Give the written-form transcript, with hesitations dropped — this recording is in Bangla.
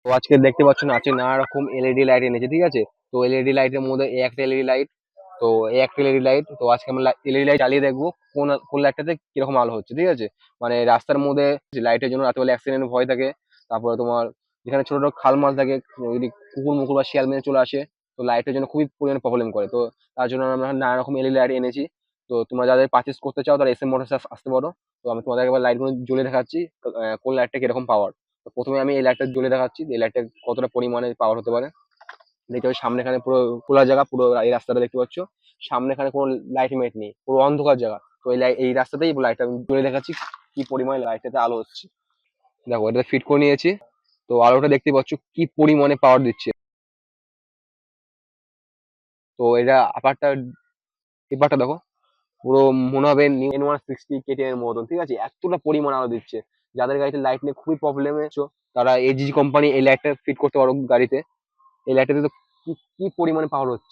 তো আজকে দেখতে পাচ্ছ না, আজকে নানা রকম এলইডি লাইট এনেছে, ঠিক আছে। তো এলইডি লাইটের মধ্যে এই একটা এলইডি লাইট, তো এই একটা এলইডি লাইট, তো আজকে আমরা এলইডি লাইট চালিয়ে দেখবো কোন কোন লাইটটাতে কিরকম আলো হচ্ছে, ঠিক আছে। মানে রাস্তার মধ্যে লাইটের জন্য রাতে বেলা অ্যাক্সিডেন্ট ভয় থাকে। তারপরে তোমার যেখানে ছোট ছোট খাল মাল থাকে, যদি কুকুর মুকুর বা শিয়াল মেরে চলে আসে, তো লাইটের জন্য খুবই পরিমাণে প্রবলেম করে। তো তার জন্য আমরা নানা রকম এলইডি লাইট এনেছি। তো তোমরা যাদের পারচেস করতে চাও তারা এস এম মোটরস আসতে পারো। তো আমি তোমাদের একবার লাইট গুলো জ্বলে দেখাচ্ছি, কোন লাইটটা কিরকম পাওয়ার। তো প্রথমে আমি এই লাইটটা জ্বলে দেখাচ্ছি, এই লাইটটা কতটা পরিমাণে পাওয়ার হতে পারে। দেখতে পাচ্ছ সামনে এখানে পুরো খোলা জায়গা, পুরো এই রাস্তাটা দেখতে পাচ্ছ। সামনে এখানে কোনো লাইট মাইট নেই, পুরো অন্ধকার জায়গা। তো এই রাস্তাতেই লাইটটা আমি জ্বলে দেখাচ্ছি কি পরিমাণে লাইটটাতে আলো হচ্ছে। দেখো এটা ফিট করে নিয়েছি। তো আলোটা দেখতে পাচ্ছ কি পরিমাণে পাওয়ার দিচ্ছে। তো এটা আপারটা এপারটা দেখো, পুরো মনে হবে N160 KTM এর মতন, ঠিক আছে, এতটা পরিমাণ আলো দিচ্ছে। যাদের গাড়িতে লাইট নিয়ে খুবই প্রবলেমে আছো, তারা এজিজি কোম্পানি এই লাইটটা ফিট করতে পারো গাড়িতে। এই লাইটটাতে তো কি কি পরিমাণে পাওয়ার হচ্ছে।